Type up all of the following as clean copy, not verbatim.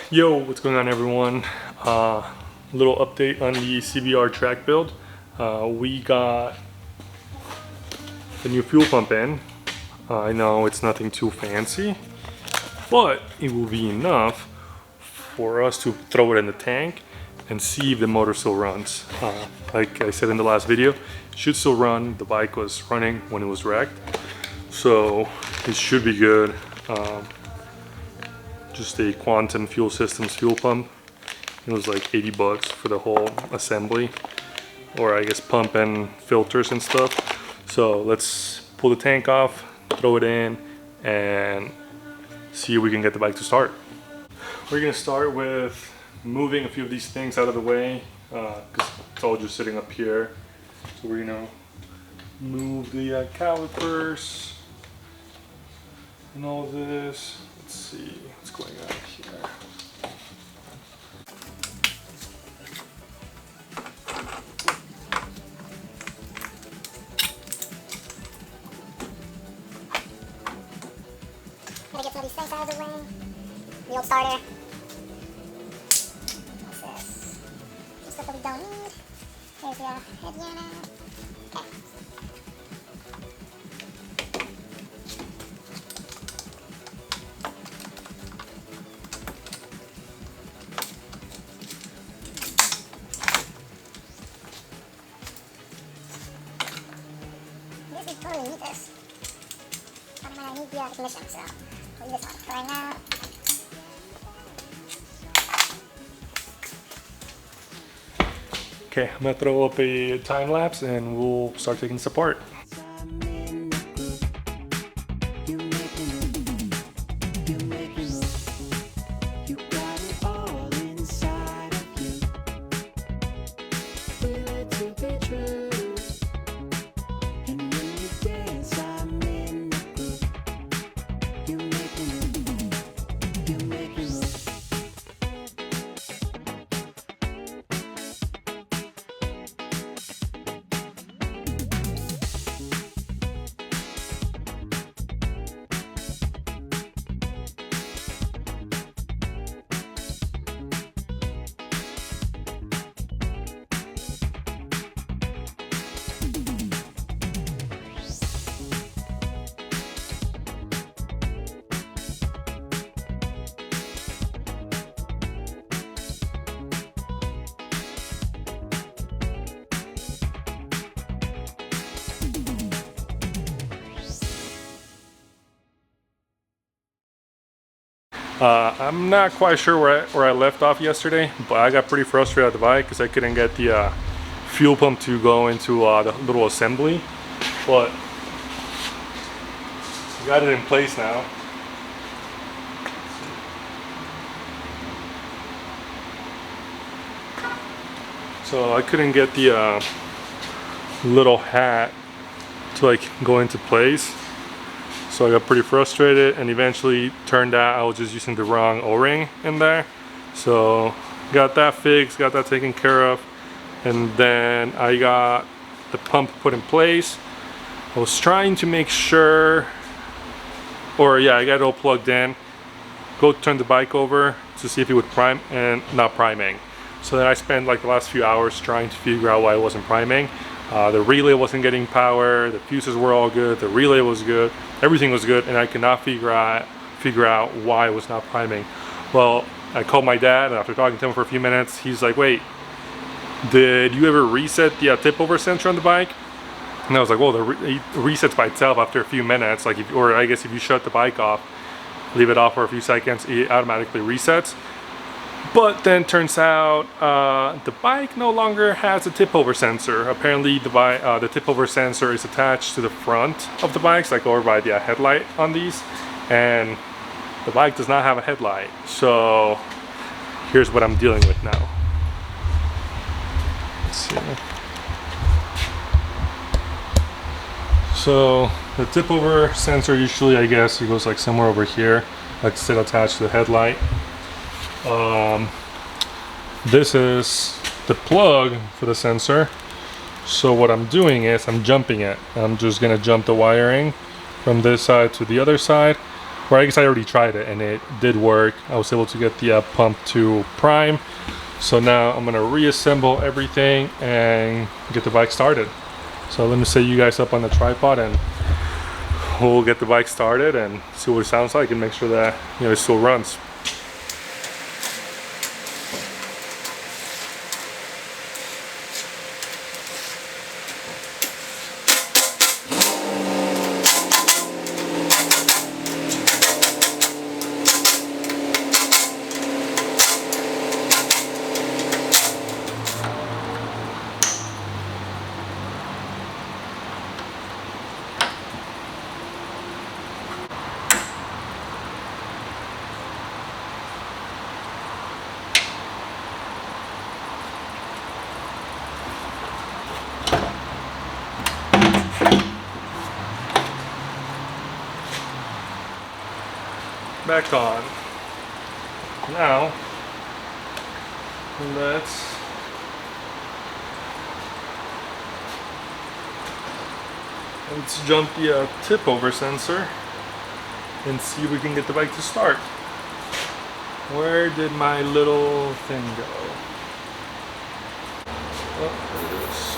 Yo, what's going on everyone? Little update on the CBR track build. We got the new fuel pump in. I know it's nothing too fancy, but it will be enough for us to throw it in the tank and see if the motor still runs. Like I said in the last video, it should still run. The bike was running when it was wrecked, so it should be good. Just a Quantum Fuel Systems fuel pump. It was like 80 bucks for the whole assembly, or I guess pump and filters and stuff. So let's pull the tank off, throw it in, and see if we can get the bike to start. We're gonna start with moving a few of these things out of the way, because it's all just sitting up here. So we're gonna move the calipers and all this. Let's see what's going on here. Gotta get some of these things out of the way. The old starter. What's this? Some stuff that we don't need. There's the head unit. Okay. We totally need this. But I need the ignition, so we'll use this one for right now. Okay, I'm gonna throw up a time lapse and we'll start taking this apart. I'm not quite sure where I left off yesterday, but I got pretty frustrated at the bike because I couldn't get the fuel pump to go into the little assembly, but we got it in place now. So I couldn't get the little hat to like go into place. So I got pretty frustrated, and eventually turned out I was just using the wrong O-ring in there. So got that fixed, got that taken care of, and then I got the pump put in place. I was trying to make sure, or yeah, I got it all plugged in. Go turn the bike over to see if it would prime, and not priming. So then I spent like the last few hours trying to figure out why it wasn't priming. The relay wasn't getting power, the fuses were all good, the relay was good, everything was good, and I could not figure out why it was not priming. Well, I called my dad, and after talking to him for a few minutes, he's like, wait, did you ever reset the tip over sensor on the bike? And I was like, well, it resets by itself after a few minutes, like or I guess if you shut the bike off, leave it off for a few seconds, it automatically resets. But then turns out the bike no longer has a tip over sensor. Apparently the tip over sensor is attached to the front of the bikes, like over by the headlight on these, and the bike does not have a headlight. So here's what I'm dealing with now. Let's see. So the tip over sensor usually, I guess, it goes like somewhere over here, like still attached to the headlight. This is the plug for the sensor. So what I'm doing is I'm jumping it. I'm just gonna jump the wiring from this side to the other side. or I guess I already tried it and it did work. I was able to get the pump to prime. So now I'm gonna reassemble everything and get the bike started. So let me set you guys up on the tripod and we'll get the bike started and see what it sounds like and make sure that it still runs. Back on. Now, let's jump the tip over sensor and see if we can get the bike to start. Where did my little thing go? Oh, there it is.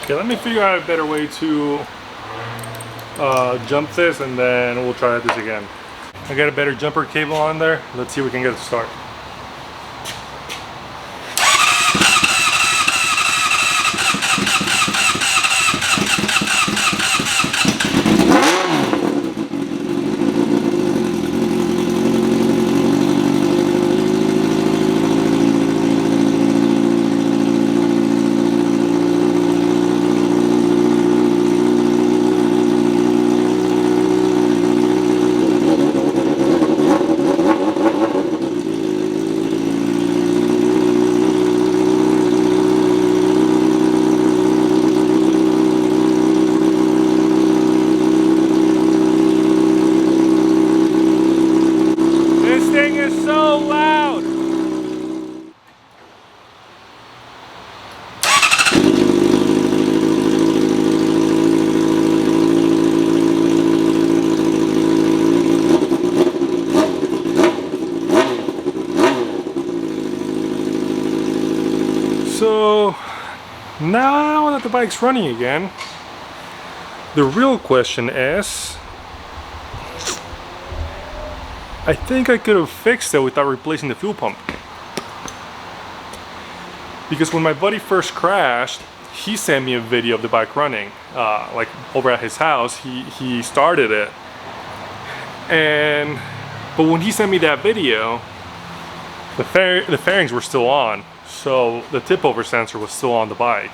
Okay, let me figure out a better way to jump this and then we'll try this again. I got a better jumper cable on there. Let's see if we can get it to start. So now that the bike's running again, the real question is, I think I could have fixed it without replacing the fuel pump. Because when my buddy first crashed, he sent me a video of the bike running, like over at his house. He started it, but when he sent me that video, the fairings were still on, so the tip over sensor was still on the bike.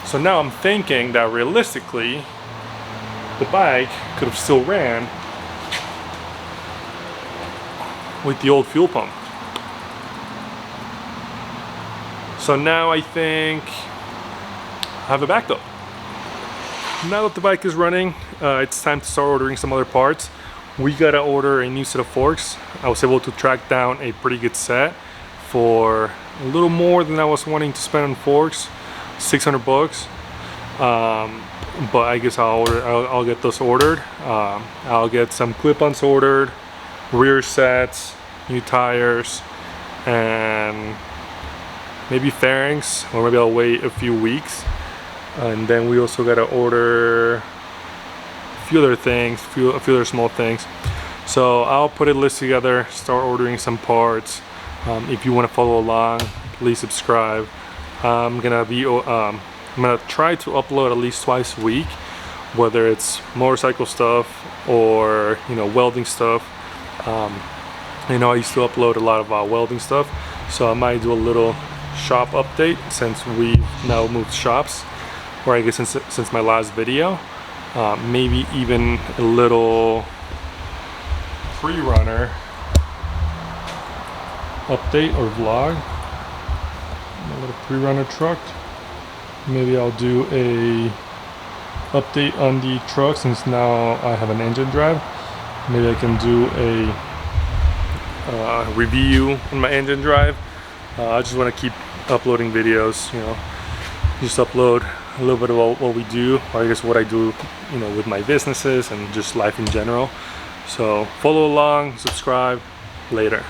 So now I'm thinking that realistically, the bike could have still ran with the old fuel pump. So now I think I have a backup. Now that the bike is running, it's time to start ordering some other parts. We gotta order a new set of forks. I was able to track down a pretty good set for a little more than I was wanting to spend on forks, 600 bucks. But I guess I'll get those ordered. I'll get some clip-ons ordered, rear sets, new tires, and maybe fairings, or maybe I'll wait a few weeks. And then we also gotta order a few other things, a few other small things. So I'll put a list together, start ordering some parts. If you want to follow along, please subscribe. I'm gonna try to upload at least twice a week, whether it's motorcycle stuff or welding stuff. I used to upload a lot of welding stuff, so I might do a little shop update since we've now moved shops, or I guess since my last video. Maybe even a little pre-runner update or vlog. A little pre-runner truck. Maybe I'll do a update on the truck since now I have an engine drive. Maybe I can do a review on my engine drive. I just want to keep uploading videos, just upload a little bit about what we do, or I guess what I do, with my businesses and just life in general. So follow along, subscribe, later.